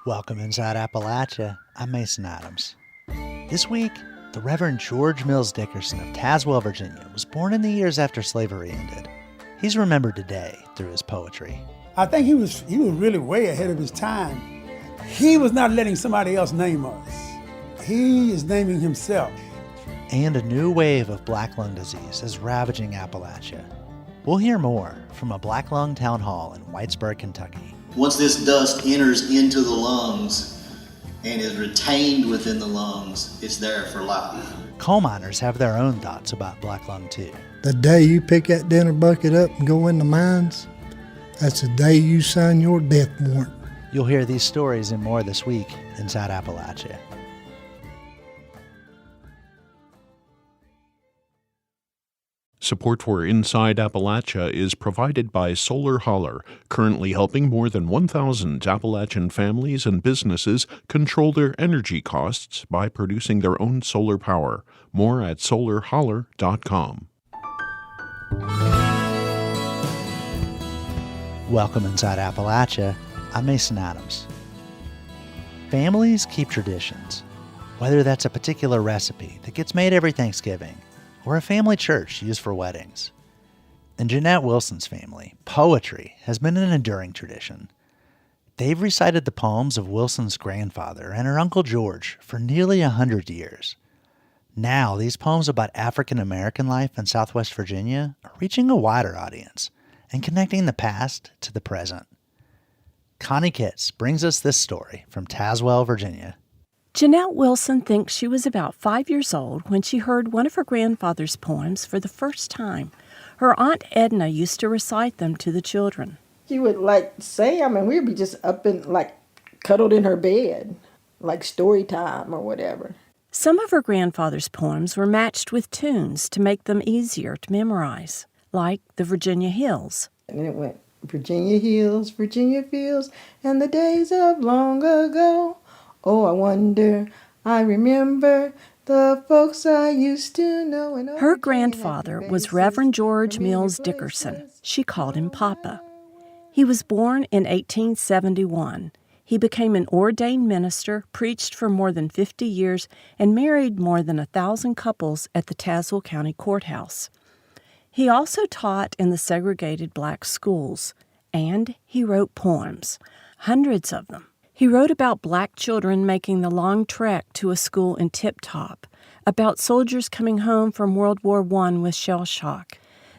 Welcome inside Appalachia. I'm Mason Adams. This week, the Reverend George Mills Dickerson of Tazewell, Virginia, was born in the years after slavery ended. He's remembered today through his poetry. I think he was really way ahead of his time. He was not letting somebody else name us. He is naming himself. And a new wave of black lung disease is ravaging Appalachia. We'll hear more from a black lung town hall in Whitesburg, Kentucky. Once this dust enters into the lungs and is retained within the lungs, it's there for life. Coal miners have their own thoughts about black lung too. The day you pick that dinner bucket up and go in the mines, that's the day you sign your death warrant. You'll hear these stories and more this week inside Appalachia. Support for Inside Appalachia is provided by Solar Holler, currently helping more than 1,000 Appalachian families and businesses control their energy costs by producing their own solar power. More at solarholler.com. Welcome inside Appalachia. I'm Mason Adams. Families keep traditions, whether that's a particular recipe that gets made every Thanksgiving or a family church used for weddings. In Jeanette Wilson's family, poetry has been an enduring tradition. They've recited the poems of Wilson's grandfather and her Uncle George for nearly 100 years. Now, these poems about African American life in Southwest Virginia are reaching a wider audience and connecting the past to the present. Connie Kitts brings us this story from Tazewell, Virginia. Jeanette Wilson thinks she was about 5 years old when she heard one of her grandfather's poems for the first time. Her Aunt Edna used to recite them to the children. She would we'd be just up and cuddled in her bed, like story time or whatever. Some of her grandfather's poems were matched with tunes to make them easier to memorize, like the Virginia Hills. And then it went, Virginia hills, Virginia fields, and the days of long ago. Oh, I wonder, I remember the folks I used to know. Her grandfather was Reverend George Mills Dickerson. She called him Papa. He was born in 1871. He became an ordained minister, preached for more than 50 years, and married more than 1,000 couples at the Tazewell County Courthouse. He also taught in the segregated black schools, and he wrote poems, hundreds of them. He wrote about black children making the long trek to a school in Tip Top, about soldiers coming home from World War I with shell shock.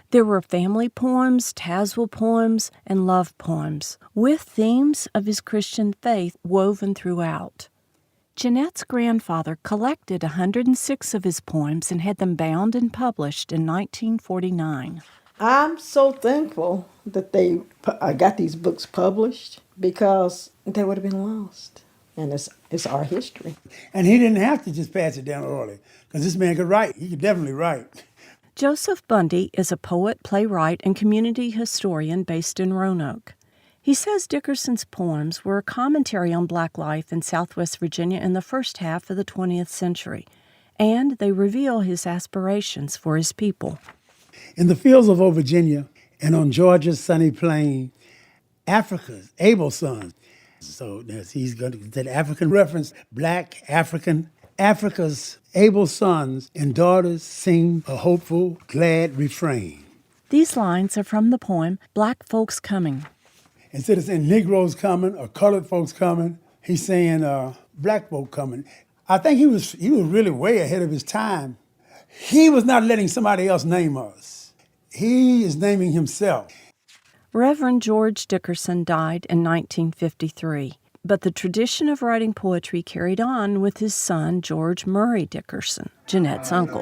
There were family poems, Tazewell poems, and love poems, with themes of his Christian faith woven throughout. Jeanette's grandfather collected 106 of his poems and had them bound and published in 1949. I'm so thankful that I got these books published, because they would have been lost. And it's our history. And he didn't have to just pass it down orally, because this man could write. He could definitely write. Joseph Bundy is a poet, playwright, and community historian based in Roanoke. He says Dickerson's poems were a commentary on black life in Southwest Virginia in the first half of the 20th century, and they reveal his aspirations for his people. In the fields of old Virginia and on Georgia's sunny plain, Africa's able sons. So he's going to get African reference, black, African. Africa's able sons and daughters sing a hopeful, glad refrain. These lines are from the poem Black Folks Coming. Instead of saying Negroes coming or colored folks coming, he's saying black folk coming. I think he was really way ahead of his time. He was not letting somebody else name us. He is naming himself. Reverend George Dickerson died in 1953, but the tradition of writing poetry carried on with his son, George Murray Dickerson, Jeanette's uncle.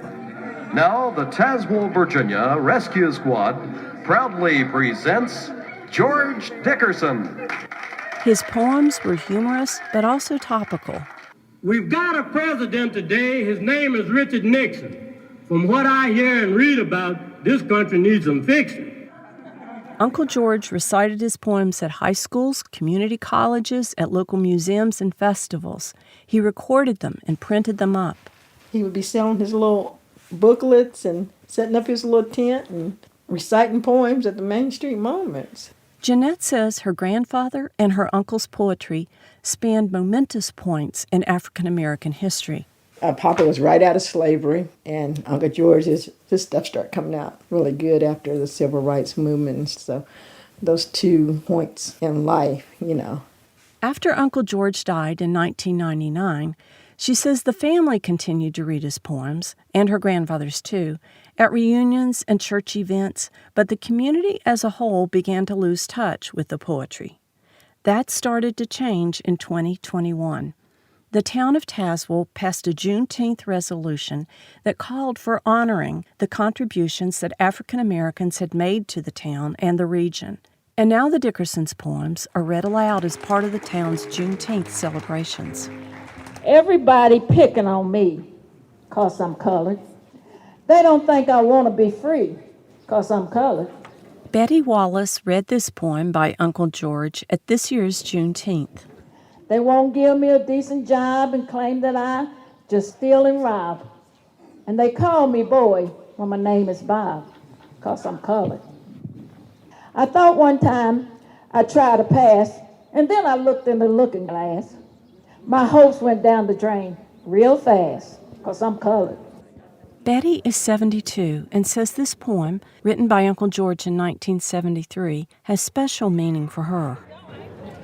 Now, the Tazewell, Virginia Rescue Squad proudly presents George Dickerson. His poems were humorous, but also topical. We've got a president today. His name is Richard Nixon. From what I hear and read about, this country needs some fixing. Uncle George recited his poems at high schools, community colleges, at local museums and festivals. He recorded them and printed them up. He would be selling his little booklets and setting up his little tent and reciting poems at the Main Street Moments. Jeanette says her grandfather and her uncle's poetry spanned momentous points in African American history. Papa was right out of slavery, and Uncle George, his stuff started coming out really good after the civil rights movement. So those 2 points in life, After Uncle George died in 1999, she says the family continued to read his poems, and her grandfather's too, at reunions and church events, but the community as a whole began to lose touch with the poetry. That started to change in 2021. The town of Tazewell passed a Juneteenth resolution that called for honoring the contributions that African Americans had made to the town and the region. And now the Dickersons' poems are read aloud as part of the town's Juneteenth celebrations. Everybody picking on me 'cause I'm colored. They don't think I want to be free 'cause I'm colored. Betty Wallace read this poem by Uncle George at this year's Juneteenth. They won't give me a decent job and claim that I just steal and rob. And they call me boy when my name is Bob 'cause I'm colored. I thought one time I'd try to pass, and then I looked in the looking glass. My hopes went down the drain real fast 'cause I'm colored. Betty is 72 and says this poem, written by Uncle George in 1973, has special meaning for her.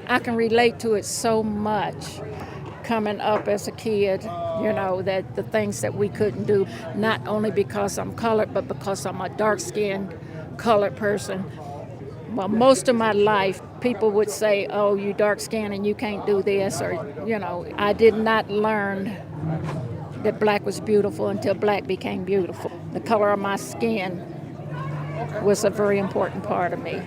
I can relate to it so much coming up as a kid, that the things that we couldn't do, not only because I'm colored, but because I'm a dark-skinned colored person. Well, most of my life, people would say, oh, you dark-skinned and you can't do this, or, I did not learn that black was beautiful until black became beautiful. The color of my skin was a very important part of me.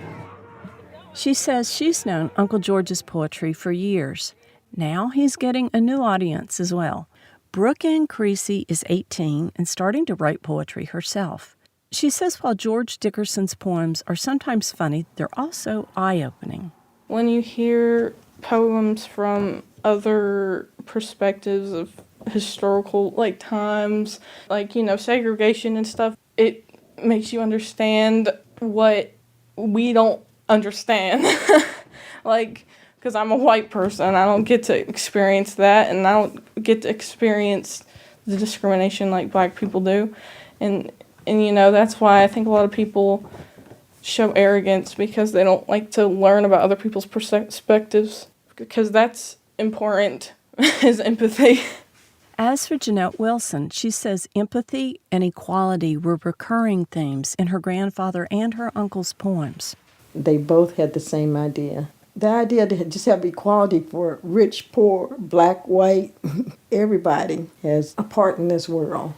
She says she's known Uncle George's poetry for years. Now he's getting a new audience as well. Brooke Ann Creasy is 18 and starting to write poetry herself. She says while George Dickerson's poems are sometimes funny, they're also eye-opening. When you hear poems from other perspectives of historical times, segregation and stuff, it makes you understand what we don't understand. Because I'm a white person, I don't get to experience that, and I don't get to experience the discrimination like black people do. And that's why I think a lot of people show arrogance, because they don't like to learn about other people's perspectives, because that's important, is empathy. As for Jeanette Wilson, she says empathy and equality were recurring themes in her grandfather and her uncle's poems. They both had the same idea. The idea to just have equality for rich, poor, black, white, everybody has a part in this world.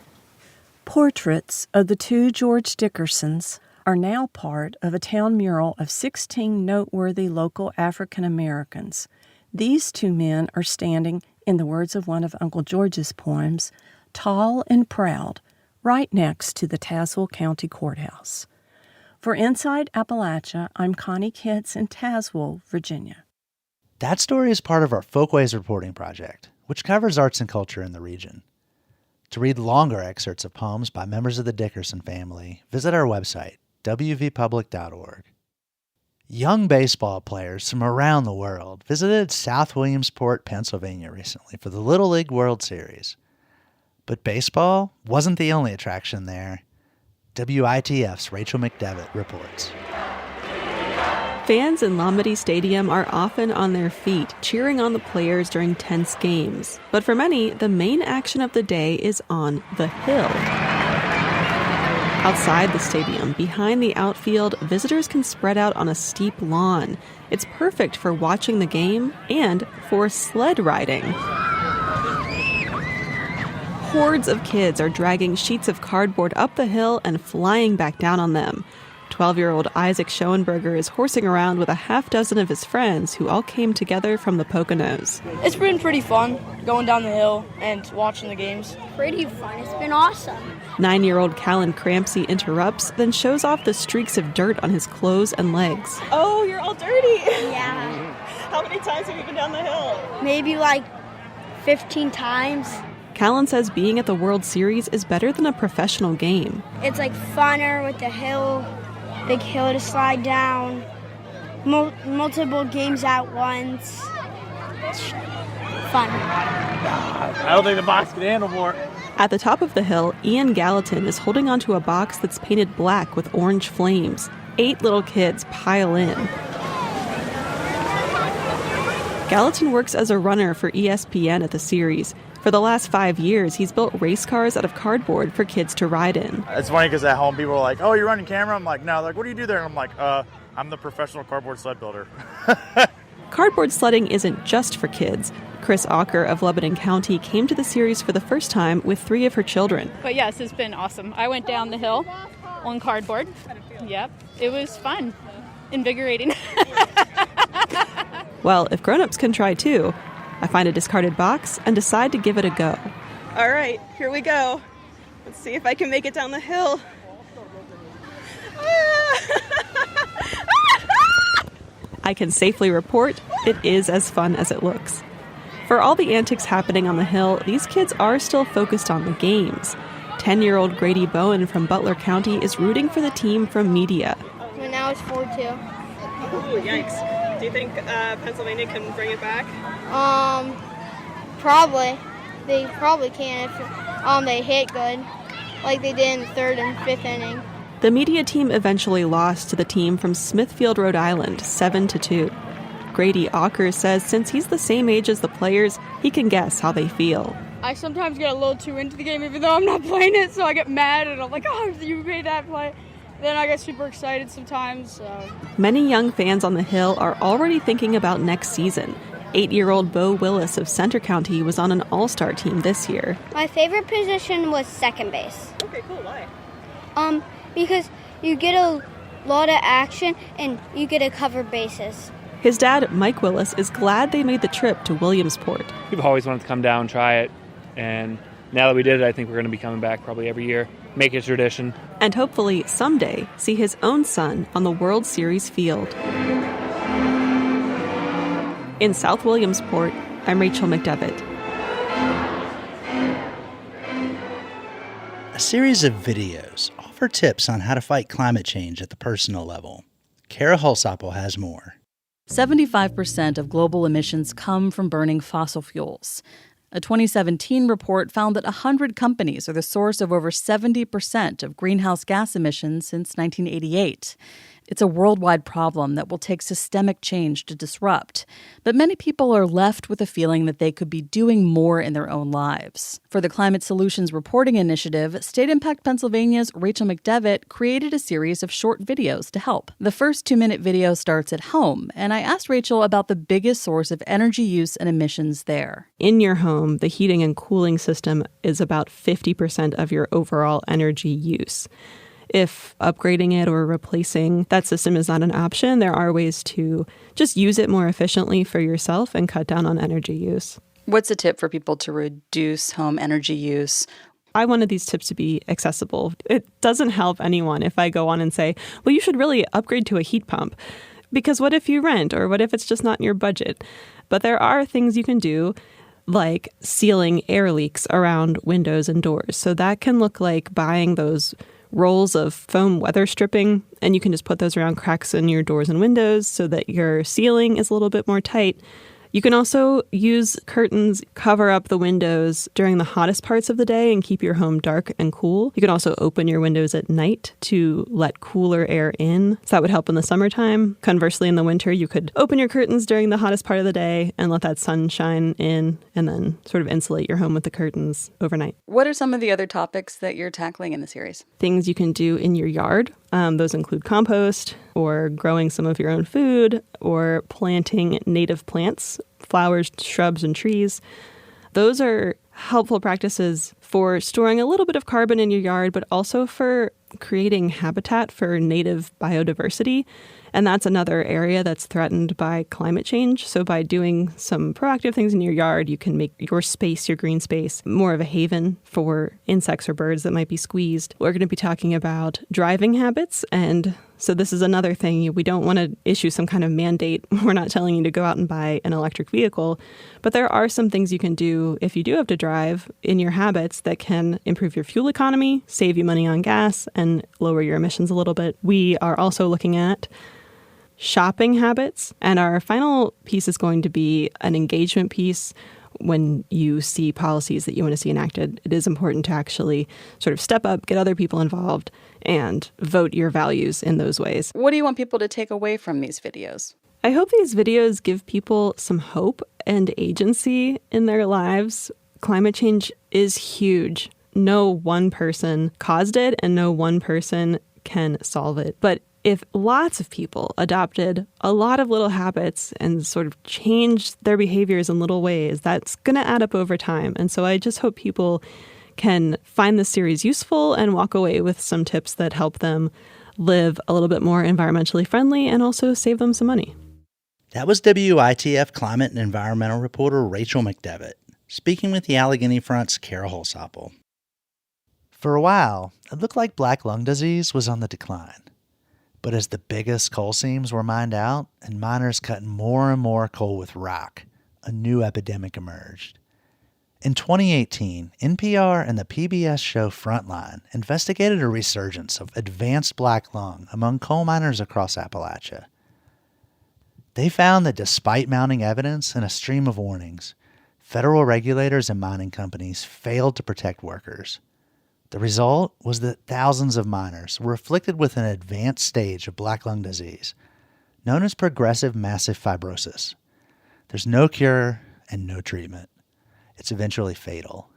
Portraits of the 2 George Dickersons are now part of a town mural of 16 noteworthy local African Americans. These 2 men are standing, in the words of one of Uncle George's poems, tall and proud, right next to the Tazewell County Courthouse. For Inside Appalachia, I'm Connie Kitts in Tazewell, Virginia. That story is part of our Folkways reporting project, which covers arts and culture in the region. To read longer excerpts of poems by members of the Dickerson family, visit our website, wvpublic.org. Young baseball players from around the world visited South Williamsport, Pennsylvania recently for the Little League World Series. But baseball wasn't the only attraction there. WITF's Rachel McDevitt reports. Fans in Lombardy Stadium are often on their feet, cheering on the players during tense games. But for many, the main action of the day is on the hill. Outside the stadium, behind the outfield, visitors can spread out on a steep lawn. It's perfect for watching the game and for sled riding. Hordes of kids are dragging sheets of cardboard up the hill and flying back down on them. 12-year-old Isaac Schoenberger is horsing around with a half dozen of his friends who all came together from the Poconos. It's been pretty fun going down the hill and watching the games. Pretty fun. It's been awesome. 9-year-old Callan Crampsey interrupts, then shows off the streaks of dirt on his clothes and legs. Oh, you're all dirty. Yeah. How many times have you been down the hill? Maybe 15 times. Callan says being at the World Series is better than a professional game. It's funner with the hill, big hill to slide down. multiple games at once. Fun. I don't think the box can handle more. At the top of the hill, Ian Gallatin is holding onto a box that's painted black with orange flames. 8 little kids pile in. Gallatin works as a runner for ESPN at the series. For the last 5 years, he's built race cars out of cardboard for kids to ride in. It's funny because at home people are like, oh, you're running camera? I'm like, no. They're like, what do you do there? And I'm like, I'm the professional cardboard sled builder. Cardboard sledding isn't just for kids. Chris Auker of Lebanon County came to the series for the first time with 3 of her children. But yes, it's been awesome. I went down the hill on cardboard. Yep, it was fun, invigorating. Well, if grown-ups can try too, I find a discarded box and decide to give it a go. All right, here we go. Let's see if I can make it down the hill. I can safely report it is as fun as it looks. For all the antics happening on the hill, these kids are still focused on the games. 10-year-old Grady Bowen from Butler County is rooting for the team from media. But now it's 4-2. Oh, yikes. Do you think Pennsylvania can bring it back? Probably. They probably can if they hit good, like they did in the 3rd and 5th inning. The media team eventually lost to the team from Smithfield, Rhode Island, 7-2. Grady Auker says since he's the same age as the players, he can guess how they feel. I sometimes get a little too into the game even though I'm not playing it, so I get mad and I'm like, oh, you made that play. Then I get super excited sometimes. So. Many young fans on the Hill are already thinking about next season. 8-year-old Bo Willis of Center County was on an all-star team this year. My favorite position was second base. Okay, cool. Why? Because you get a lot of action and you get to cover bases. His dad, Mike Willis, is glad they made the trip to Williamsport. We've always wanted to come down and try it, and now that we did it, I think we're going to be coming back probably every year, make it a tradition. And hopefully, someday, see his own son on the World Series field. In South Williamsport, I'm Rachel McDevitt. A series of videos offer tips on how to fight climate change at the personal level. Kara Hulsapple has more. 75% of global emissions come from burning fossil fuels. A 2017 report found that 100 companies are the source of over 70% of greenhouse gas emissions since 1988. It's a worldwide problem that will take systemic change to disrupt, but many people are left with a feeling that they could be doing more in their own lives. For the Climate Solutions Reporting Initiative, State Impact Pennsylvania's Rachel McDevitt created a series of short videos to help. The first 2-minute video starts at home, and I asked Rachel about the biggest source of energy use and emissions there. In your home, the heating and cooling system is about 50% of your overall energy use. If upgrading it or replacing that system is not an option, there are ways to just use it more efficiently for yourself and cut down on energy use. What's a tip for people to reduce home energy use? I wanted these tips to be accessible. It doesn't help anyone if I go on and say, well, you should really upgrade to a heat pump. Because what if you rent, or what if it's just not in your budget? But there are things you can do, like sealing air leaks around windows and doors. So that can look like buying those rolls of foam weather stripping, and you can just put those around cracks in your doors and windows so that your ceiling is a little bit more tight. You can also use curtains, cover up the windows during the hottest parts of the day and keep your home dark and cool. You can also open your windows at night to let cooler air in. So that would help in the summertime. Conversely, in the winter, you could open your curtains during the hottest part of the day and let that sun shine in, and then sort of insulate your home with the curtains overnight. What are some of the other topics that you're tackling in the series? Things you can do in your yard. Those include compost, or growing some of your own food, or planting native plants, flowers, shrubs, and trees. Those are helpful practices for storing a little bit of carbon in your yard, but also for creating habitat for native biodiversity. And that's another area that's threatened by climate change. So by doing some proactive things in your yard, you can make your space, your green space, more of a haven for insects or birds that might be squeezed. We're going to be talking about driving habits. And so this is another thing. We don't want to issue some kind of mandate. We're not telling you to go out and buy an electric vehicle. But there are some things you can do if you do have to drive in your habits that can improve your fuel economy, save you money on gas, and lower your emissions a little bit. We are also looking at shopping habits. And our final piece is going to be an engagement piece. When you see policies that you want to see enacted, it is important to actually sort of step up, get other people involved, and vote your values in those ways. What do you want people to take away from these videos? I hope these videos give people some hope and agency in their lives. Climate change is huge. No one person caused it and no one person can solve it. But if lots of people adopted a lot of little habits and sort of changed their behaviors in little ways, that's going to add up over time. And so I just hope people can find this series useful and walk away with some tips that help them live a little bit more environmentally friendly and also save them some money. That was WITF climate and environmental reporter Rachel McDevitt, speaking with the Allegheny Front's Kara Holsopple. For a while, it looked like black lung disease was on the decline. But as the biggest coal seams were mined out and miners cut more and more coal with rock, a new epidemic emerged. In 2018, NPR and the PBS show Frontline investigated a resurgence of advanced black lung among coal miners across Appalachia. They found that despite mounting evidence and a stream of warnings, federal regulators and mining companies failed to protect workers. The result was that thousands of miners were afflicted with an advanced stage of black lung disease, known as progressive massive fibrosis. There's no cure and no treatment. It's eventually fatal.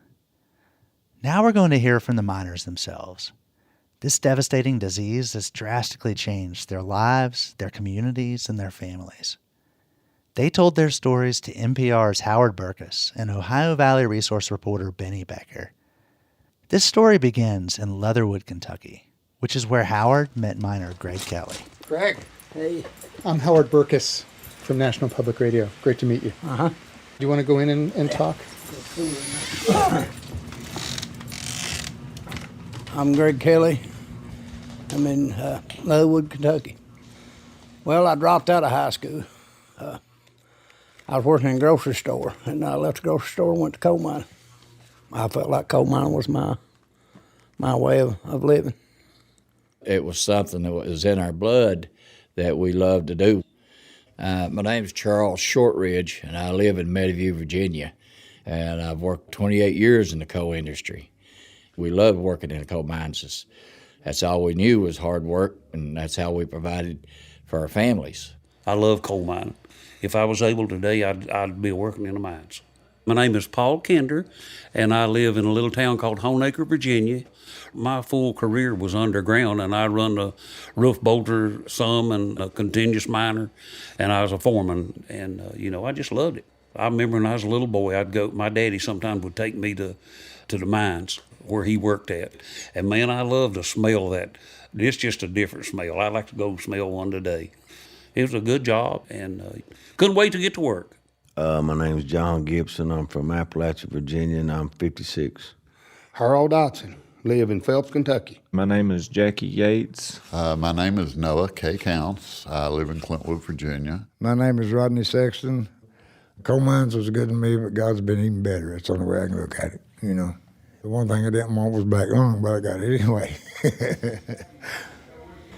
Now we're going to hear from the miners themselves. This devastating disease has drastically changed their lives, their communities, and their families. They told their stories to NPR's Howard Burkus and Ohio Valley Resource reporter Benny Becker. This story begins in Leatherwood, Kentucky, which is where Howard met miner Greg Kelly. Greg. Hey. I'm Howard Burkus from National Public Radio. Great to meet you. Uh-huh. Do you want to go in and talk? I'm Greg Kelly. I'm in Leatherwood, Kentucky. Well, I dropped out of high school. I was working in a grocery store, and I left the grocery store and went to coal mining. I felt like coal mining was my way of living. It was something that was in our blood that we loved to do. My name's Charles Shortridge, and I live in Meadowview, Virginia, and I've worked 28 years in the coal industry. We loved working in the coal mines. That's all we knew was hard work, and that's how we provided for our families. I love coal mining. If I was able today, I'd be working in the mines. My name is Paul Kinder, and I live in a little town called Honaker, Virginia. My full career was underground, and I run a roof bolter some and a continuous miner, and I was a foreman, and I just loved it. I remember when I was a little boy, my daddy sometimes would take me to the mines where he worked at, and man, I loved to smell that. It's just a different smell. I like to go smell one today. It was a good job, and couldn't wait to get to work. My name's John Gibson. I'm from Appalachia, Virginia, and I'm 56. Harold Dotson, live in Phelps, Kentucky. My name is Jackie Yates. My name is Noah K. Counts. I live in Clintwood, Virginia. My name is Rodney Sexton. Coal mines was good to me, but God's been even better. That's the only way I can look at it, The one thing I didn't want was black lung, but I got it anyway.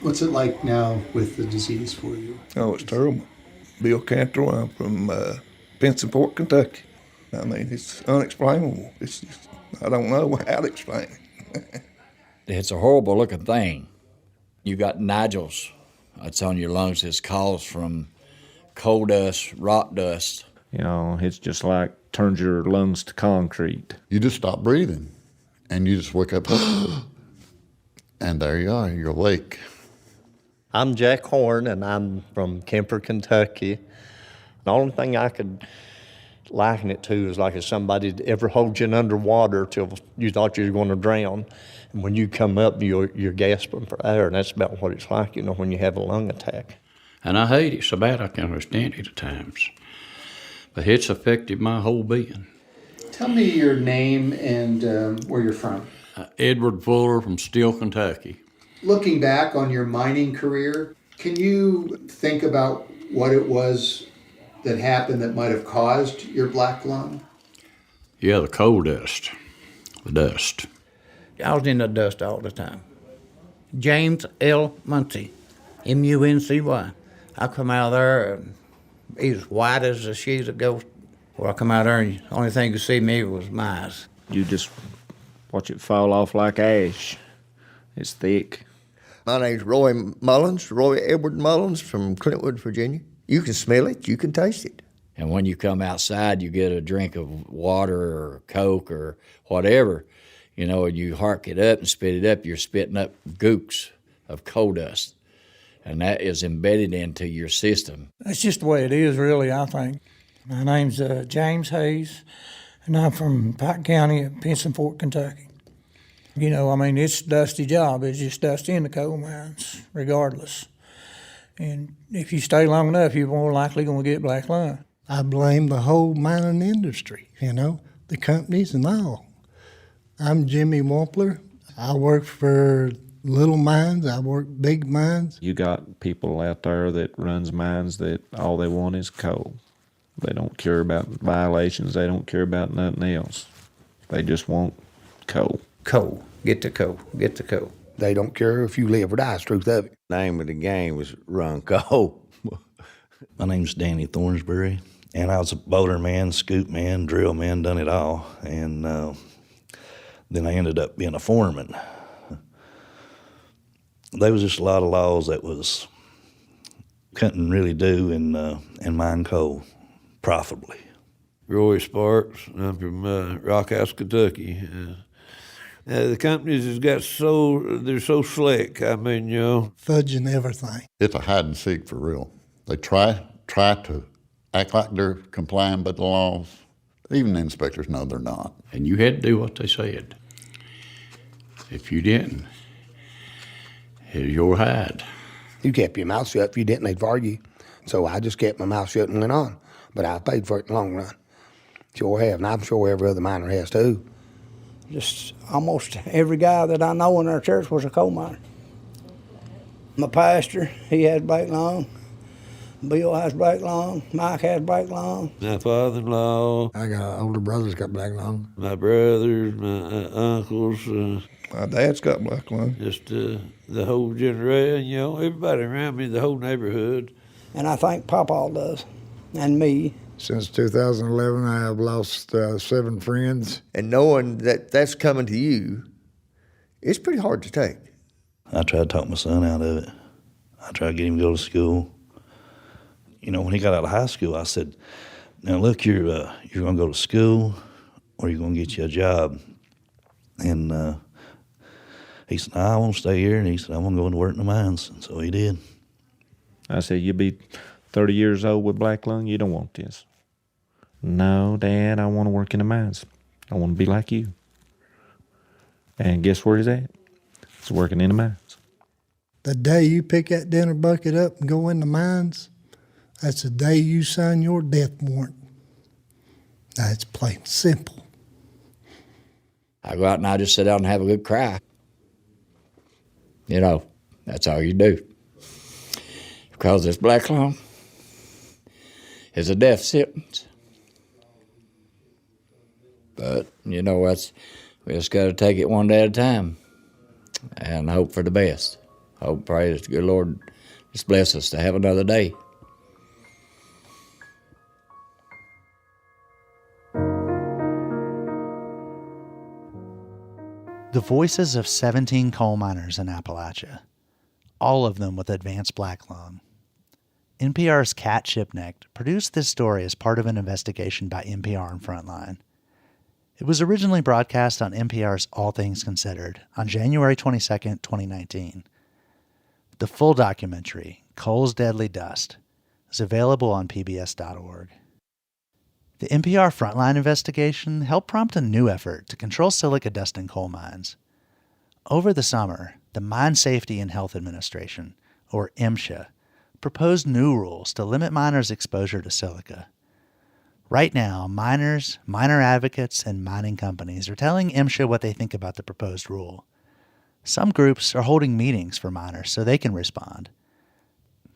What's it like now with the disease for you? Oh, it's terrible. Bill Cantrell, I'm from Pensacola, Kentucky. I mean, it's unexplainable. It's just, I don't know how to explain it. It's a horrible looking thing. You got nodules that's on your lungs. It's caused from coal dust, rock dust. It's just like turns your lungs to concrete. You just stop breathing, and you just wake up, and there you are, you're awake. I'm Jack Horn, and I'm from Kemper, Kentucky. The only thing I could liken it to is like if somebody ever holds you underwater till you thought you were going to drown. And when you come up, you're gasping for air, and that's about what it's like, when you have a lung attack. And I hate it so bad I can understand it at times. But it's affected my whole being. Tell me your name and where you're from. Edward Fuller from Steele, Kentucky. Looking back on your mining career, can you think about what it was that happened that might have caused your black lung? Yeah, the coal dust. The dust. I was in the dust all the time. James L. Muncy, M-U-N-C-Y. I come out of there and he's as white as a sheet of ghost. Well, I come out there and the only thing you see me was my eyes. You just watch it fall off like ash. It's thick. My name's Roy Edward Mullins from Clintwood, Virginia. You can smell it, you can taste it. And when you come outside, you get a drink of water or Coke or whatever, you know, and you hark it up and spit it up, you're spitting up gooks of coal dust. And that is embedded into your system. That's just the way it is, really, I think. My name's James Hayes, and I'm from Pike County at Pinson Fork, Kentucky. You know, I mean, it's a dusty job. It's just dusty in the coal mines, regardless. And if you stay long enough, you're more likely going to get black lung. I blame the whole mining industry, you know, the companies and all. I'm Jimmy Wampler. I work for little mines. I work big mines. You got people out there that runs mines that all they want is coal. They don't care about violations. They don't care about nothing else. They just want coal. Coal. Get the coal. Get the coal. They don't care if you live or die, it's the truth of it. Name of the game was run coal. My name's Danny Thornsbury, and I was a boulder man, scoop man, drill man, done it all. And then I ended up being a foreman. There was just a lot of laws that couldn't really do in mine coal profitably. Roy Sparks, I'm from Rockhouse, Kentucky. The companies they're so slick. I mean, you know. Fudging everything. It's a hide and seek for real. They try to act like they're complying with the laws. Even the inspectors know they're not. And you had to do what they said. If you didn't, here's your hide. You kept your mouth shut. If you didn't, they'd fire you. So I just kept my mouth shut and went on. But I paid for it in the long run. Sure have, and I'm sure every other miner has too. Just almost every guy that I know in our church was a coal miner. My pastor, he has black lung. Bill has black lung. Mike has black lung. My father-in-law. I got older brothers got black lung. My brothers, my uncles. My dad's got black lung. Just the whole generation, you know, everybody around me, the whole neighborhood. And I think Papa does, and me. Since 2011, I have lost 7 friends. And knowing that that's coming to you, it's pretty hard to take. I tried to talk my son out of it. I tried to get him to go to school. You know, when he got out of high school, I said, now look, you're going to go to school or you're going to get you a job. And he said, I won't stay here. And he said, I'm going to go into work in the mines. And so he did. I said, you'll be 30 years old with black lung, you don't want this. No, Dad, I want to work in the mines. I want to be like you. And guess where he's at? He's working in the mines. The day you pick that dinner bucket up and go in the mines, that's the day you sign your death warrant. That's plain and simple. I go out and I just sit down and have a good cry. You know, that's all you do. Because this black lung is a death sentence. But, you know, we just got to take it one day at a time and hope for the best. Hope, pray that the good Lord just bless us to have another day. The voices of 17 coal miners in Appalachia, all of them with advanced black lung. NPR's Kat Shipnecht produced this story as part of an investigation by NPR and Frontline. It was originally broadcast on NPR's All Things Considered on January 22, 2019. The full documentary, Coal's Deadly Dust, is available on pbs.org. The NPR Frontline investigation helped prompt a new effort to control silica dust in coal mines. Over the summer, the Mine Safety and Health Administration, or MSHA, proposed new rules to limit miners' exposure to silica. Right now, miners, miner advocates, and mining companies are telling MSHA what they think about the proposed rule. Some groups are holding meetings for miners so they can respond.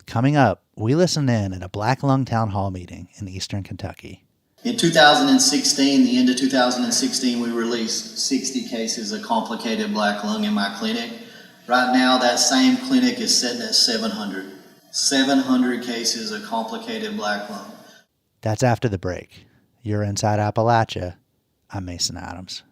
Coming up, we listen in at a Black Lung Town Hall meeting in eastern Kentucky. In 2016, the end of 2016, we released 60 cases of complicated black lung in my clinic. Right now, that same clinic is sitting at 700. 700 cases of complicated black lung. That's after the break. You're inside Appalachia. I'm Mason Adams.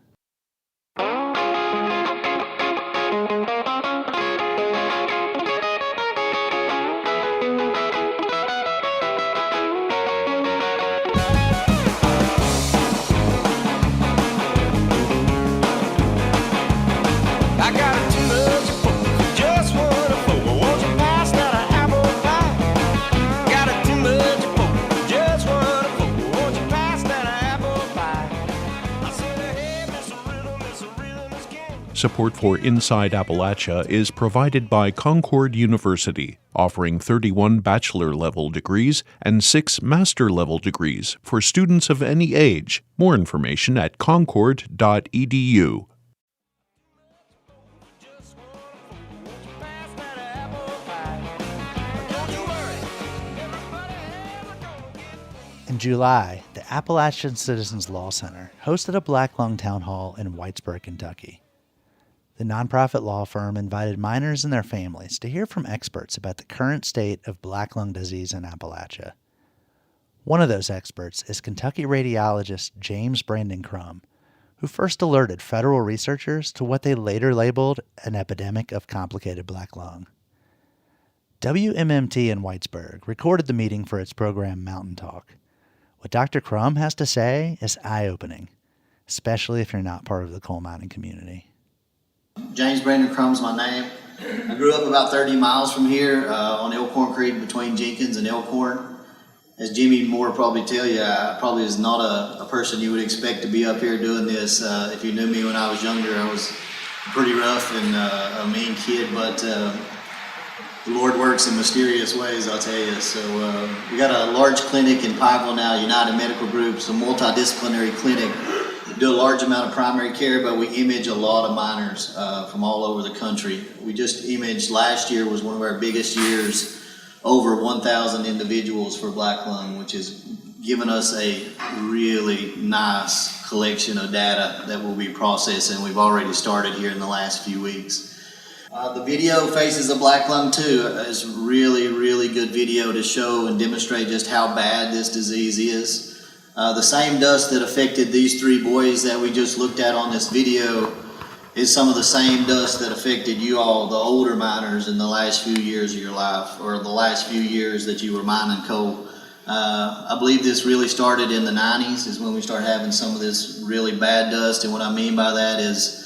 Support for Inside Appalachia is provided by Concord University, offering 31 bachelor-level degrees and 6 master-level degrees for students of any age. More information at concord.edu. In July, the Appalachian Citizens Law Center hosted a Black Lung Town Hall in Whitesburg, Kentucky. The nonprofit law firm invited miners and their families to hear from experts about the current state of black lung disease in Appalachia. One of those experts is Kentucky radiologist James Brandon Crum, who first alerted federal researchers to what they later labeled an epidemic of complicated black lung. WMMT in Whitesburg recorded the meeting for its program Mountain Talk. What Dr. Crum has to say is eye-opening, especially if you're not part of the coal mining community. James Brandon Crum's my name. I grew up about 30 miles from here on Elkhorn Creek between Jenkins and Elkhorn. As Jimmy Moore probably tell you, I probably is not a person you would expect to be up here doing this. If you knew me when I was younger, I was pretty rough and a mean kid, but the Lord works in mysterious ways, I'll tell you. So we got a large clinic in Pikeville now, United Medical Group, a multidisciplinary clinic. We do a large amount of primary care, but we image a lot of miners from all over the country. We just imaged, last year was one of our biggest years, over 1,000 individuals for black lung, which has given us a really nice collection of data that we'll be processing. We've already started here in the last few weeks. The video, Faces of Black Lung 2, is really, really good video to show and demonstrate just how bad this disease is. The same dust that affected these 3 boys that we just looked at on this video is some of the same dust that affected you all, the older miners, in the last few years of your life, or the last few years that you were mining coal. I believe this really started in the 90s is when we started having some of this really bad dust, and what I mean by that is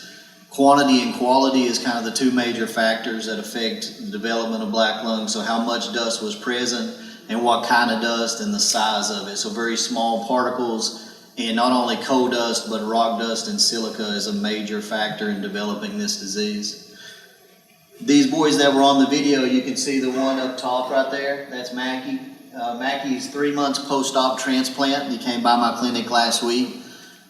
quantity and quality is kind of the 2 major factors that affect the development of black lung. So how much dust was present and what kind of dust and the size of it. So very small particles, and not only coal dust, but rock dust and silica is a major factor in developing this disease. These boys that were on the video, you can see the one up top right there, that's Mackie. Mackie's 3 months post-op transplant. He came by my clinic last week.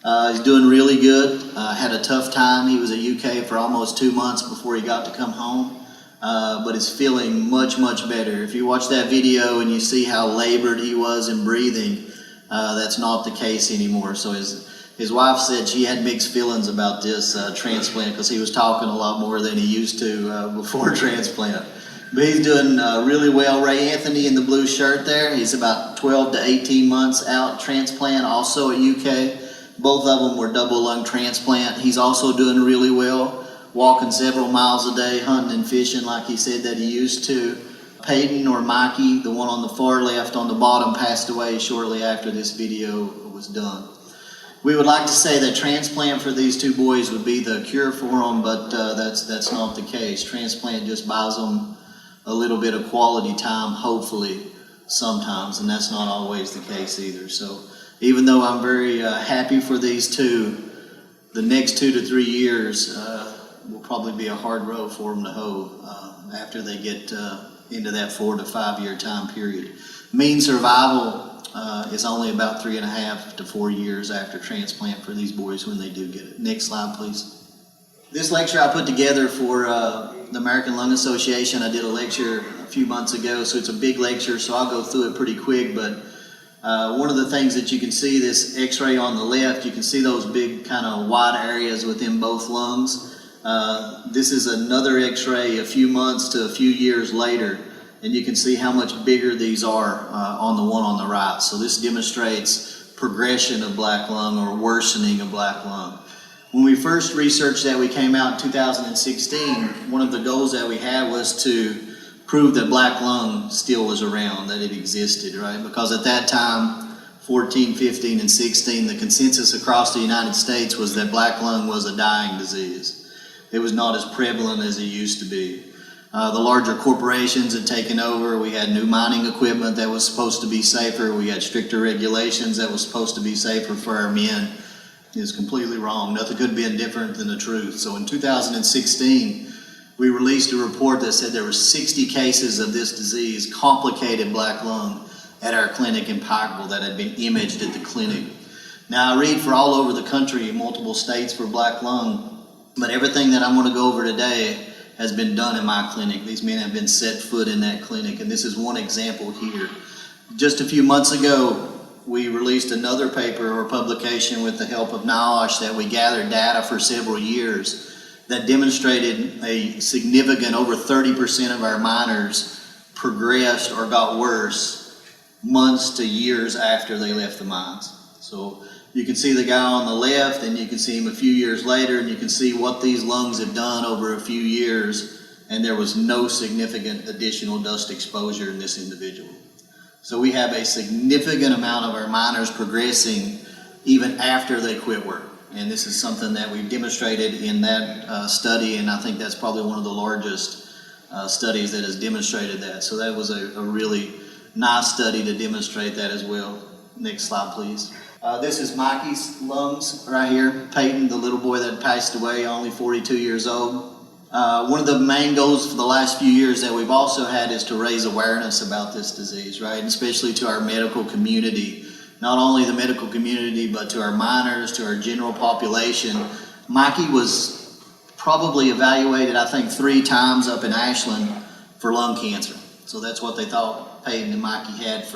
He's doing really good. Had a tough time. He was at UK for almost 2 months before he got to come home. But is feeling much, much better. If you watch that video and you see how labored he was in breathing, that's not the case anymore. So his wife said she had mixed feelings about this transplant because he was talking a lot more than he used to before transplant. But he's doing really well. Ray Anthony in the blue shirt there, he's about 12 to 18 months out transplant, also at UK. Both of them were double lung transplant. He's also doing really well, walking several miles a day, hunting and fishing like he said that he used to. Peyton, or Mikey, the one on the far left on the bottom, passed away shortly after this video was done. We would like to say that transplant for these 2 boys would be the cure for them, but that's not the case. Transplant just buys them a little bit of quality time, hopefully, sometimes, and that's not always the case either. So even though I'm very happy for these 2, the next 2 to 3 years will probably be a hard road for them to hoe after they get into that 4 to 5 year time period. Mean survival is only about 3.5 to 4 years after transplant for these boys when they do get it. Next slide, please. This lecture I put together for the American Lung Association. I did a lecture a few months ago, so it's a big lecture, so I'll go through it pretty quick, but one of the things that you can see, this x-ray on the left, you can see those big kind of wide areas within both lungs. This is another x-ray a few months to a few years later, And you can see how much bigger these are on the one on the right. So this demonstrates progression of black lung or worsening of black lung. When we first researched that, we came out in 2016. One of the goals that we had was to prove that black lung still was around, that it existed, right? Because at that time, 14, 15, and 16, the consensus across the United States was that black lung was a dying disease. It was not as prevalent as it used to be. The larger corporations had taken over. We had new mining equipment that was supposed to be safer. We had stricter regulations that was supposed to be safer for our men. It was completely wrong. Nothing could have been different than the truth. So in 2016, we released a report that said there were 60 cases of this disease, complicated black lung, at our clinic in Pikeville that had been imaged at the clinic. Now, I read for all over the country in multiple states for black lung, but everything that I'm going to go over today has been done in my clinic. These men have been set foot in that clinic, and this is one example here. Just a few months ago, we released another paper or publication with the help of NIOSH that we gathered data for several years that demonstrated a significant, over 30% of our miners progressed or got worse months to years after they left the mines. So you can see the guy on the left, and you can see him a few years later, and you can see what these lungs have done over a few years, and there was no significant additional dust exposure in this individual. So we have a significant amount of our miners progressing even after they quit work. And this is something that we've demonstrated in that study, and I think that's probably one of the largest studies that has demonstrated that. So that was a really nice study to demonstrate that as well. Next slide, please. This is Mikey's lungs right here. Peyton, the little boy that passed away, only 42 years old. One of the main goals for the last few years that we've also had is to raise awareness about this disease, right? And especially to our medical community. Not only the medical community, but to our miners, to our general population. Mikey was probably evaluated, I think, 3 times up in Ashland for lung cancer. So that's what they thought Peyton and Mikey had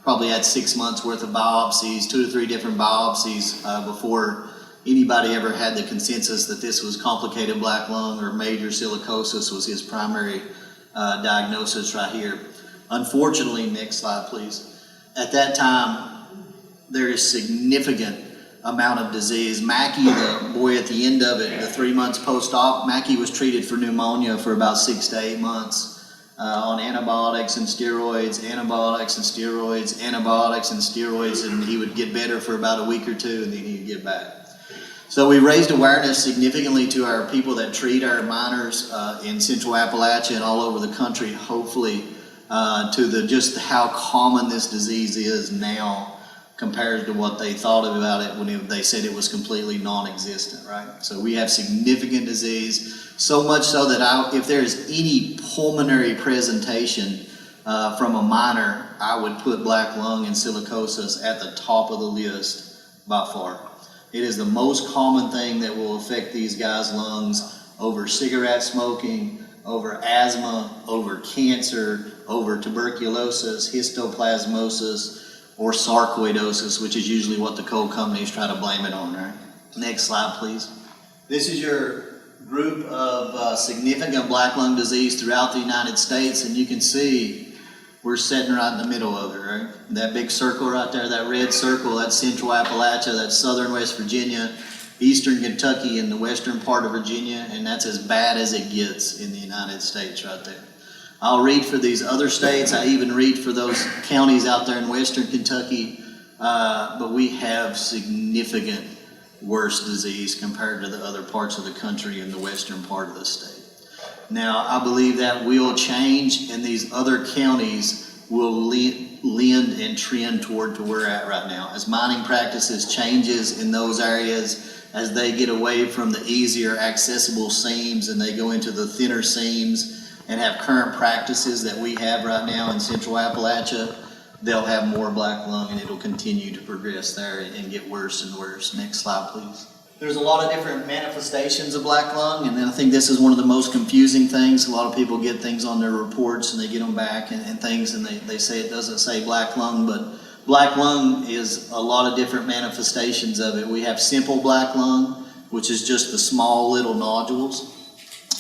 probably had 6 months worth of biopsies, 2 to 3 different biopsies before anybody ever had the consensus that this was complicated black lung or major silicosis was his primary diagnosis right here. Unfortunately, next slide, please. At that time, there is significant amount of disease. Mackie, the boy at the end of it, the 3 months post-op, Mackie was treated for pneumonia for about 6 to 8 months. On antibiotics and steroids, and he would get better for about a week or 2, and then he'd get back. So we raised awareness significantly to our people that treat our miners in Central Appalachia and all over the country, hopefully, to just how common this disease is now compared to what they thought about it when they said it was completely non-existent, right? So we have significant disease, so much so that if there's any pulmonary presentation from a miner, I would put black lung and silicosis at the top of the list by far. It is the most common thing that will affect these guys' lungs over cigarette smoking, over asthma, over cancer, over tuberculosis, histoplasmosis, or sarcoidosis, which is usually what the coal companies try to blame it on, right? Next slide, please. This is your group of significant black lung disease throughout the United States, and you can see we're sitting right in the middle of it, right? That big circle right there, that red circle, that's Central Appalachia, that's Southern West Virginia, Eastern Kentucky, and the western part of Virginia, and that's as bad as it gets in the United States right there. I'll read for these other states. I even read for those counties out there in western Kentucky, but we have significant worse disease compared to the other parts of the country in the western part of the state. Now, I believe that will change, and these other counties will lend and trend toward to where we're at right now. As mining practices changes in those areas, as they get away from the easier accessible seams and they go into the thinner seams, and have current practices that we have right now in Central Appalachia, they'll have more black lung, and it'll continue to progress there and get worse and worse. Next slide, please. There's a lot of different manifestations of black lung, and I think this is one of the most confusing things. A lot of people get things on their reports, and they get them back and things, and they say it doesn't say black lung, but black lung is a lot of different manifestations of it. We have simple black lung, which is just the small little nodules.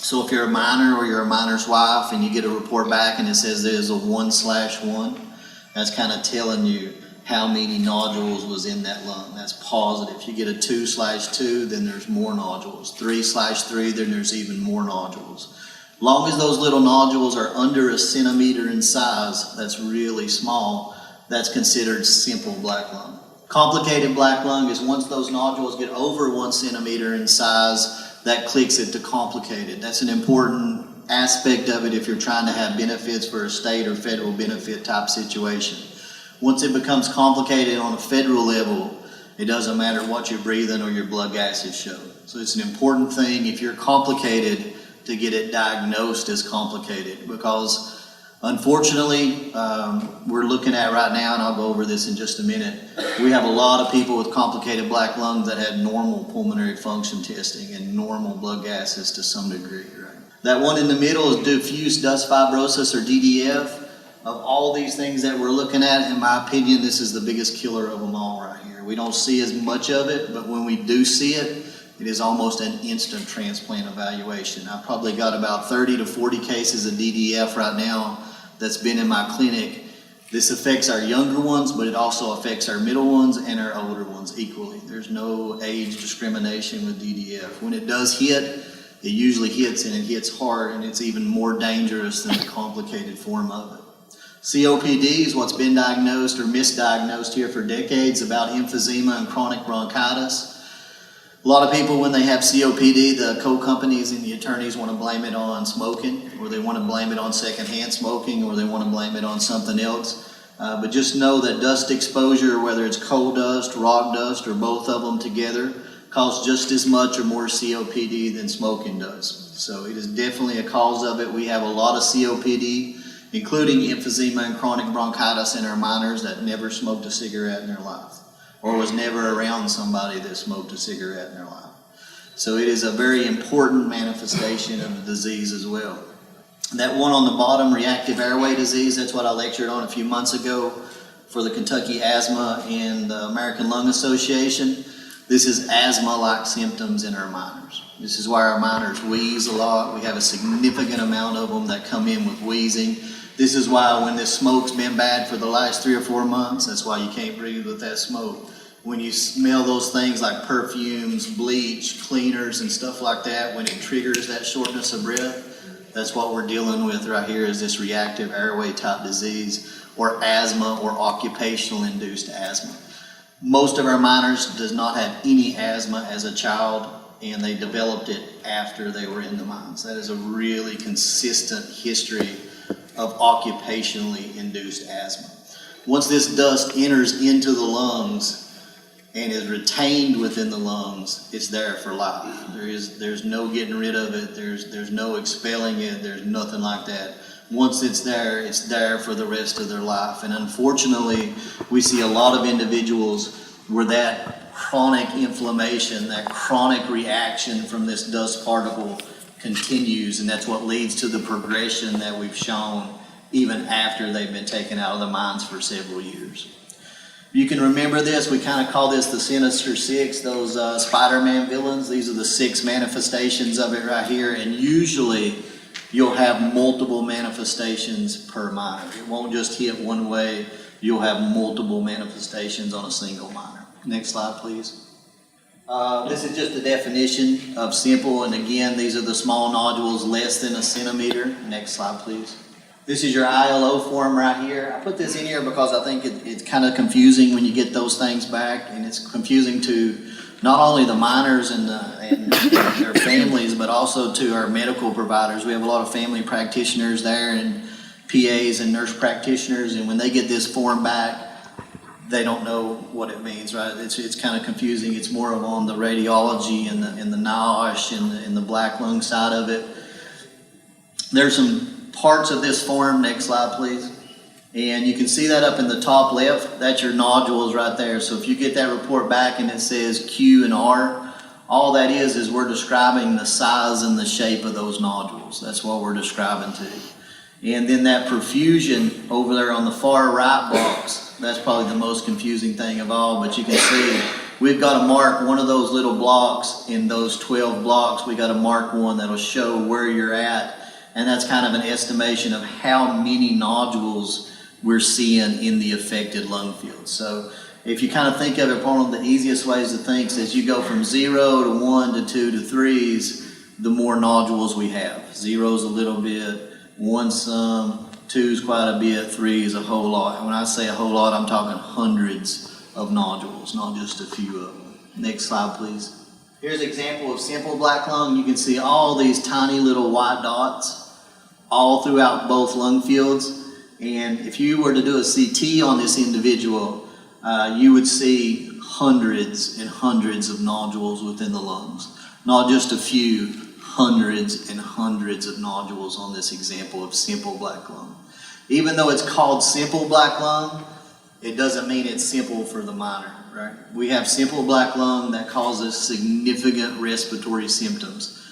So if you're a miner or you're a miner's wife and you get a report back and it says there's a 1/1, that's kind of telling you how many nodules was in that lung. That's positive. If you get a 2/2, then there's more nodules. 3/3, then there's even more nodules. Long as those little nodules are under a centimeter in size, that's really small, that's considered simple black lung. Complicated black lung is once those nodules get over 1 centimeter in size, that clicks it to complicated. That's an important aspect of it if you're trying to have benefits for a state or federal benefit type situation. Once it becomes complicated on a federal level, it doesn't matter what you're breathing or your blood gases show. So it's an important thing if you're complicated to get it diagnosed as complicated, because unfortunately, we're looking at right now, and I'll go over this in just a minute, we have a lot of people with complicated black lungs that had normal pulmonary function testing and normal blood gases to some degree, right? That one in the middle is diffuse dust fibrosis, or DDF. Of all these things that we're looking at, in my opinion, this is the biggest killer of them all right here. We don't see as much of it, but when we do see it, it is almost an instant transplant evaluation. I've probably got about 30 to 40 cases of DDF right now that's been in my clinic. This affects our younger ones, but it also affects our middle ones and our older ones equally. There's no age discrimination with DDF. When it does hit, it usually hits, and it hits hard, and it's even more dangerous than the complicated form of it. COPD is what's been diagnosed or misdiagnosed here for decades about emphysema and chronic bronchitis. A lot of people, when they have COPD, the coal companies and the attorneys want to blame it on smoking, or they want to blame it on secondhand smoking, or they want to blame it on something else. But just know that dust exposure, whether it's coal dust, rock dust, or both of them together, cause just as much or more COPD than smoking does. So it is definitely a cause of it. We have a lot of COPD, including emphysema and chronic bronchitis in our miners that never smoked a cigarette in their life, or was never around somebody that smoked a cigarette in their life. So it is a very important manifestation of the disease as well. That one on the bottom, reactive airway disease, that's what I lectured on a few months ago for the Kentucky Asthma and the American Lung Association. This is asthma-like symptoms in our miners. This is why our miners wheeze a lot. We have a significant amount of them that come in with wheezing. This is why when this smoke's been bad for the last 3 or 4 months, that's why you can't breathe with that smoke. When you smell those things like perfumes, bleach, cleaners, and stuff like that, when it triggers that shortness of breath, that's what we're dealing with right here, is this reactive airway type disease, or asthma, or occupational induced asthma. Most of our miners does not have any asthma as a child, and they developed it after they were in the mines. That is a really consistent history of occupationally induced asthma. Once this dust enters into the lungs and is retained within the lungs, it's there for life. There's no getting rid of it. There's no expelling it. There's nothing like that. Once it's there for the rest of their life. And unfortunately, we see a lot of individuals where that chronic inflammation, that chronic reaction from this dust particle continues, and that's what leads to the progression that we've shown even after they've been taken out of the mines for several years. You can remember this, we kind of call this the Sinister Six, those Spider-Man villains. These are the 6 manifestations of it right here, and usually you'll have multiple manifestations per miner. It won't just hit one way, you'll have multiple manifestations on a single miner. Next slide, please. This is just a definition of simple, and again, these are the small nodules less than a centimeter. Next slide, please. This is your ILO form right here. I put this in here because I think it's kind of confusing when you get those things back, and it's confusing to not only the miners and their families, but also to our medical providers. We have a lot of family practitioners there, and PAs and nurse practitioners, and when they get this form back, they don't know what it means, right? It's kind of confusing. It's more of on the radiology and the NOSH and the black lung side of it. There's some parts of this form. Next slide, please. And you can see that up in the top left. That's your nodules right there. So if you get that report back and it says Q and R, all that is we're describing the size and the shape of those nodules. That's what we're describing to. And then that perfusion over there on the far right box, that's probably the most confusing thing of all, but you can see we've got to mark one of those little blocks in those 12 blocks. We got to mark one that'll show where you're at, and that's kind of an estimation of how many nodules we're seeing in the affected lung field. So if you kind of think of it, one of the easiest ways to think is as you go from 0 to 1 to 2 to 3s, the more nodules we have. 0's a little bit, 1's some, 2's quite a bit, 3 is a whole lot. And when I say a whole lot, I'm talking hundreds of nodules, not just a few of them. Next slide, please. Here's an example of simple black lung. You can see all these tiny little white dots all throughout both lung fields. And if you were to do a CT on this individual, you would see hundreds and hundreds of nodules within the lungs. Not just a few, hundreds and hundreds of nodules on this example of simple black lung. Even though it's called simple black lung, it doesn't mean it's simple for the minor, right? We have simple black lung that causes significant respiratory symptoms.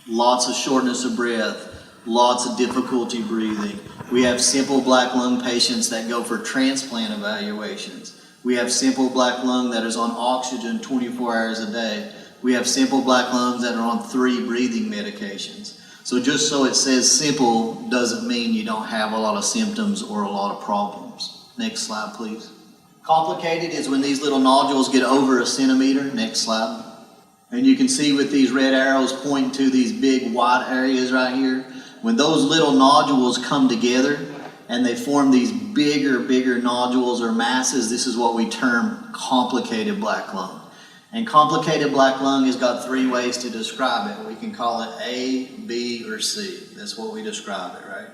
Lots of shortness of breath, lots of difficulty breathing. We have simple black lung patients that go for transplant evaluations. We have simple black lung that is on oxygen 24 hours a day. We have simple black lungs that are on 3 breathing medications. So just so it says simple doesn't mean you don't have a lot of symptoms or a lot of problems. Next slide, please. Complicated is when these little nodules get over a centimeter. Next slide. And you can see with these red arrows pointing to these big white areas right here, when those little nodules come together and they form these bigger nodules or masses, this is what we term complicated black lung. And complicated black lung has got 3 ways to describe it. We can call it A, B, or C. That's what we describe it, right?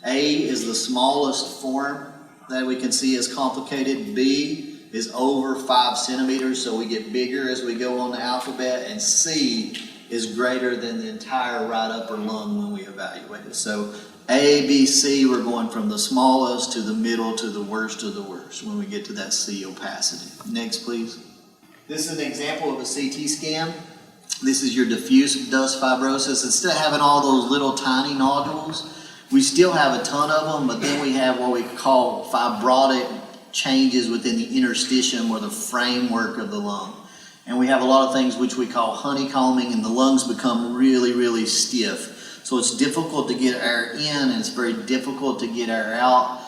A is the smallest form that we can see as complicated. B is over 5 centimeters, so we get bigger as we go on the alphabet. And C is greater than the entire right upper lung when we evaluate it. So A, B, C, we're going from the smallest to the middle to the worst of the worst when we get to that C opacity. Next, please. This is an example of a CT scan. This is your diffuse dust fibrosis. Instead of having all those little tiny nodules, we still have a ton of them, but then we have what we call fibrotic changes within the interstitium or the framework of the lung. And we have a lot of things which we call honeycombing, and the lungs become really stiff. So it's difficult to get air in, and it's very difficult to get air out.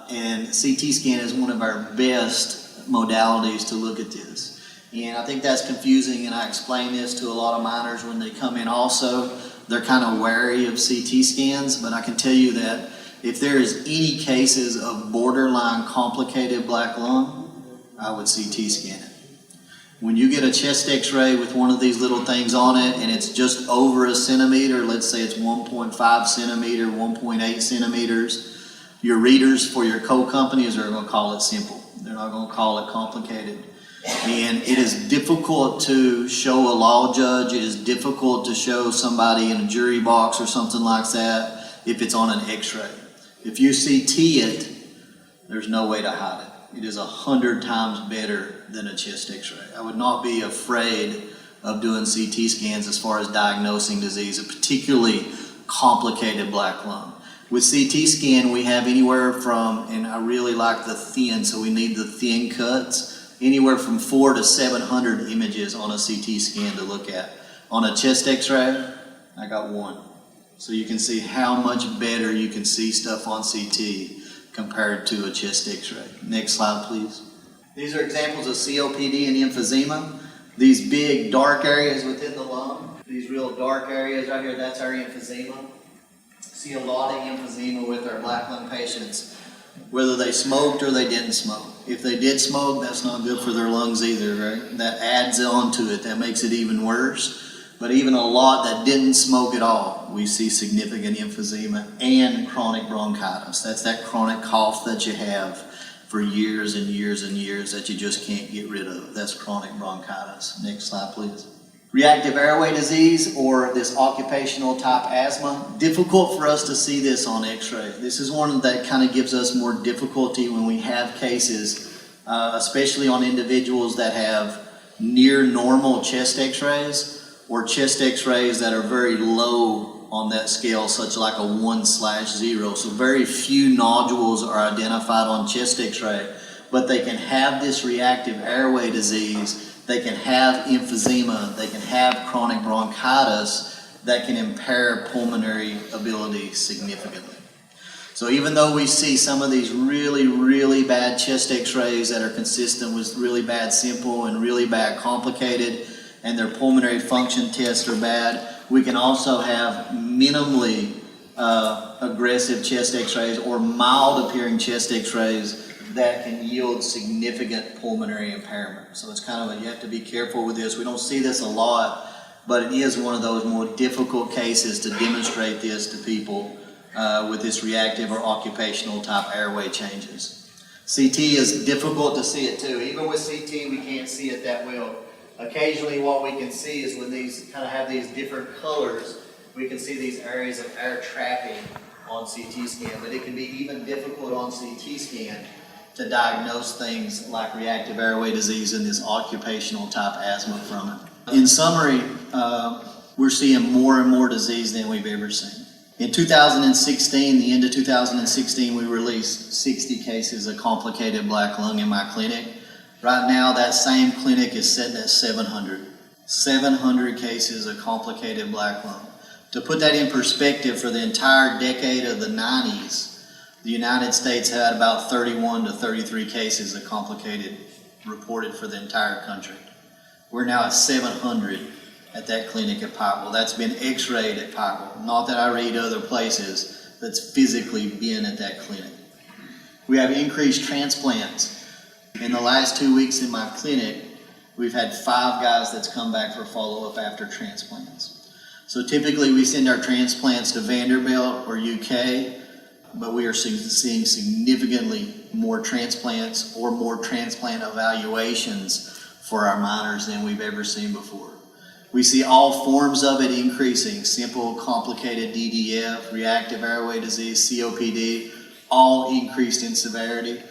And CT scan is one of our best modalities to look at this. And I think that's confusing, and I explain this to a lot of minors when they come in also. They're kind of wary of CT scans, but I can tell you that if there is any cases of borderline complicated black lung, I would CT scan it. When you get a chest x-ray with one of these little things on it and it's just over a centimeter, let's say it's 1.5 centimeter, 1.8 centimeters, your readers for your co-companies are going to call it simple. They're not going to call it complicated. And it is difficult to show a law judge, it is difficult to show somebody in a jury box or something like that if it's on an x-ray. If you CT it, there's no way to hide it. It is 100 times better than a chest x-ray. I would not be afraid of doing CT scans as far as diagnosing disease, a particularly complicated black lung. With CT scan, we have anywhere from, and I really like the thin, so we need the thin cuts, anywhere from 400 to 700 images on a CT scan to look at. On a chest x-ray, I got 1. So you can see how much better you can see stuff on CT compared to a chest x-ray. Next slide, please. These are examples of COPD and emphysema. These big dark areas within the lung, these real dark areas right here, that's our emphysema. See a lot of emphysema with our black lung patients, whether they smoked or they didn't smoke. If they did smoke, that's not good for their lungs either, right? That adds on to it, that makes it even worse. But even a lot that didn't smoke at all, we see significant emphysema and chronic bronchitis. That's that chronic cough that you have for years and years and years that you just can't get rid of. That's chronic bronchitis. Next slide, please. Reactive airway disease, or this occupational type asthma. Difficult for us to see this on x-ray. This is one that kind of gives us more difficulty when we have cases, especially on individuals that have near normal chest x-rays or chest x-rays that are very low on that scale, such like a 1/0. So very few nodules are identified on chest x-ray. but they can have this reactive airway disease, they can have emphysema, they can have chronic bronchitis that can impair pulmonary ability significantly. So even though we see some of these really, really bad chest x-rays that are consistent with really bad simple and really bad complicated, and their pulmonary function tests are bad, we can also have minimally aggressive chest x-rays or mild appearing chest x-rays that can yield significant pulmonary impairment. So it's kind of you have to be careful with this. We don't see this a lot, but it is one of those more difficult cases to demonstrate this to people with this reactive or occupational type airway changes. CT is difficult to see it too. Even with CT, we can't see it that well. Occasionally what we can see is when these kind of have these different colors, we can see these areas of air trapping on CT scan, but it can be even difficult on CT scan to diagnose things like reactive airway disease and this occupational type asthma from it. In summary, we're seeing more and more disease than we've ever seen. In 2016, the end of 2016, we released 60 cases of complicated black lung in my clinic. Right now, that same clinic is sitting at 700. 700 cases of complicated black lung. To put that in perspective, for the entire decade of the 90s, the United States had about 31 to 33 cases of complicated reported for the entire country. We're now at 700 at that clinic at Pikeville. That's been x-rayed at Pikeville. Not that I read other places, that's physically been at that clinic. We have increased transplants. In the last 2 weeks in my clinic, we've had 5 guys that's come back for follow-up after transplants. So typically we send our transplants to Vanderbilt or UK, but we are seeing significantly more transplants or more transplant evaluations for our minors than we've ever seen before. We see all forms of it increasing: simple, complicated DDF, reactive airway disease, COPD, all increased in severity.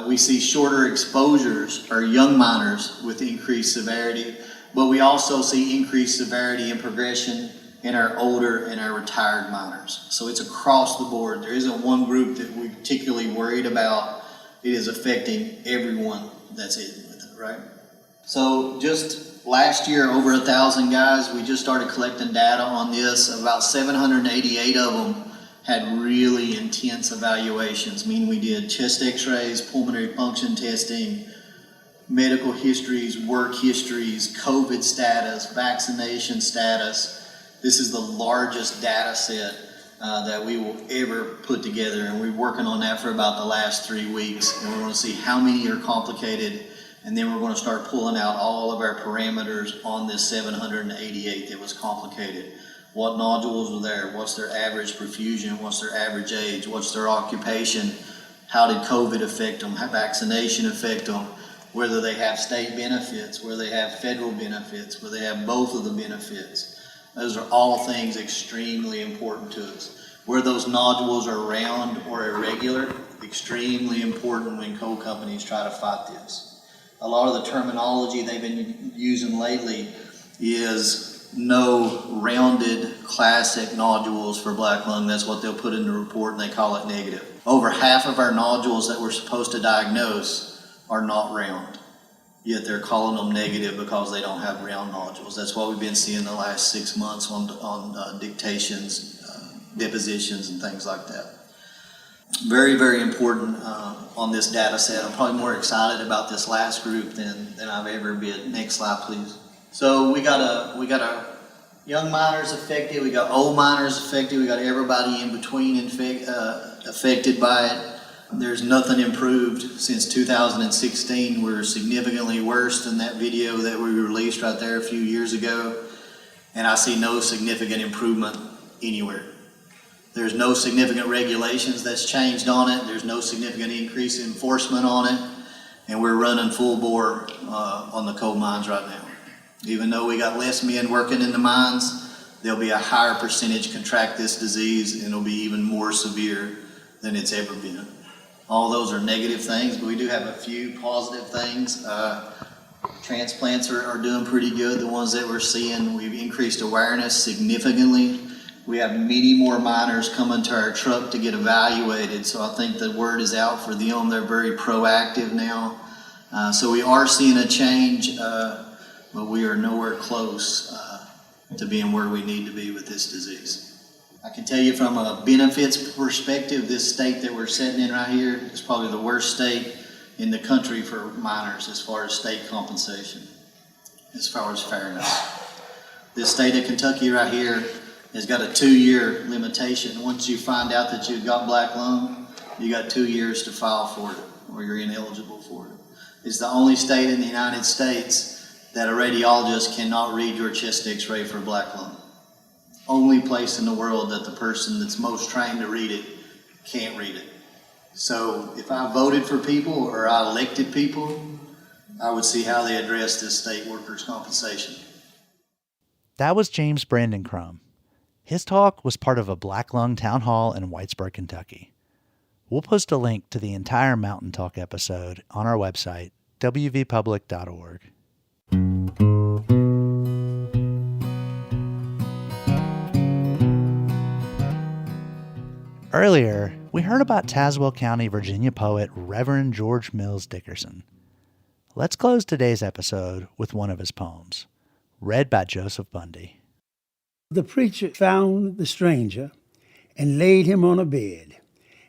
We see shorter exposures or young minors with increased severity, but we also see increased severity and progression in our older and our retired minors. So it's across the board. There isn't one group that we're particularly worried about. It is affecting everyone that's in with it, right? So just last year, over 1,000 guys, we just started collecting data on this. About 788 of them had really intense evaluations, meaning we did chest x-rays, pulmonary function testing, medical histories, work histories, COVID status, vaccination status. This is the largest data set that we will ever put together, and we're working on that for about the last 3 weeks, and we're going to see how many are complicated, and then we're going to start pulling out all of our parameters on this 788 that was complicated. What nodules were there? What's their average perfusion? What's their average age? What's their occupation? How did COVID affect them? How vaccination affect them? Whether they have state benefits, whether they have federal benefits, whether they have both of the benefits. Those are all things extremely important to us. Where those nodules are round or irregular, extremely important when coal companies try to fight this. A lot of the terminology they've been using lately is no rounded classic nodules for black lung. That's what they'll put in the report, and they call it negative. Over half of our nodules that we're supposed to diagnose are not round, yet they're calling them negative because they don't have round nodules. That's what we've been seeing the last 6 months on dictations, depositions, and things like that. Very, very important on this data set. I'm probably more excited about this last group than I've ever been. Next slide, please. So we got a young minors affected, we got old minors affected, we got everybody in between affected by it. There's nothing improved since 2016. We're significantly worse than that video that we released right there a few years ago, and I see no significant improvement anywhere. There's no significant regulations that's changed on it. There's no significant increase in enforcement on it, and we're running full bore on the coal mines right now. Even though we got less men working in the mines, there'll be a higher percentage contract this disease, and it'll be even more severe than it's ever been. All those are negative things, but we do have a few positive things. Transplants are doing pretty good. The ones that we're seeing, we've increased awareness significantly We have many more miners coming to our truck to get evaluated, so I think the word is out for them. They're very proactive now. So we are seeing a change, but we are nowhere close to being where we need to be with this disease. I can tell you from a benefits perspective, this state that we're sitting in right here is probably the worst state in the country for miners as far as state compensation, as far as fairness. This state of Kentucky right here has got a 2-year limitation. Once you find out that you've got black lung, you got 2 years to file for it, or you're ineligible for it. It's the only state in the United States that a radiologist cannot read your chest x-ray for black lung. Only place in the world that the person that's most trained to read it can't read it. So if I voted for people or I elected people, I would see how they address this state workers' compensation. That was James Brandon Crum. His talk was part of a Black Lung Town Hall in Whitesburg, Kentucky. We'll post a link to the entire Mountain Talk episode on our website, wvpublic.org. Earlier, we heard about Tazewell County, Virginia poet Reverend George Mills Dickerson. Let's close today's episode with one of his poems, read by Joseph Bundy. The preacher found the stranger and laid him on a bed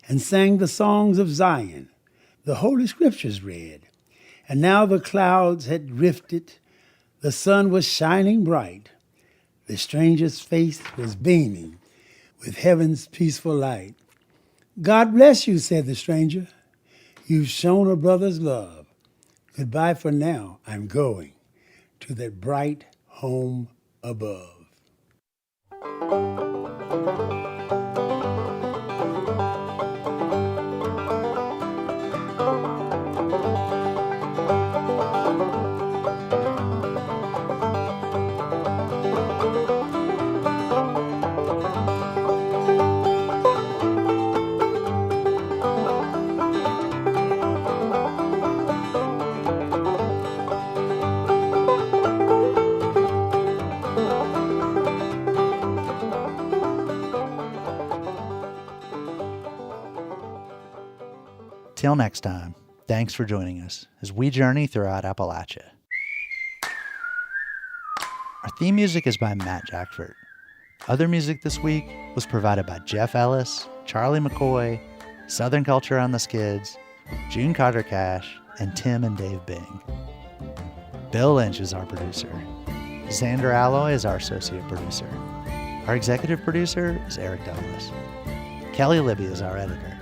and sang the songs of Zion, the Holy Scriptures read. And now the clouds had drifted, the sun was shining bright, the stranger's face was beaming with heaven's peaceful light. God bless you, said the stranger. You've shown a brother's love. Goodbye for now, I'm going to that bright home above. Till next time, thanks for joining us as we journey throughout Appalachia. Our theme music is by Matt Jackford. Other music this week was provided by Jeff Ellis, Charlie McCoy, Southern Culture on the Skids, June Carter Cash, and Tim and Dave Bing. Bill Lynch is our producer. Xander Alloy is our associate producer. Our executive producer is Eric Douglas. Kelly Libby is our editor.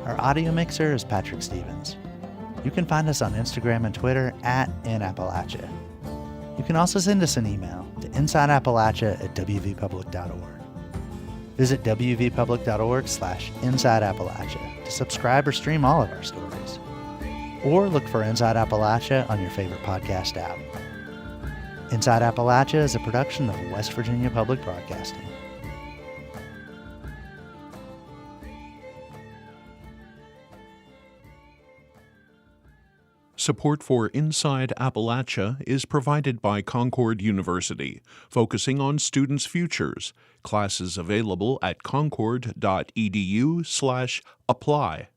Our audio mixer is Patrick Stevens. You can find us on Instagram and Twitter @InAppalachia. You can also send us an email to insideappalachia@wvpublic.org. Visit wvpublic.org/InsideAppalachia to subscribe or stream all of our stories. Or look for Inside Appalachia on your favorite podcast app. Inside Appalachia is a production of West Virginia Public Broadcasting. Support for Inside Appalachia is provided by Concord University, focusing on students' futures. Classes available at concord.edu/apply.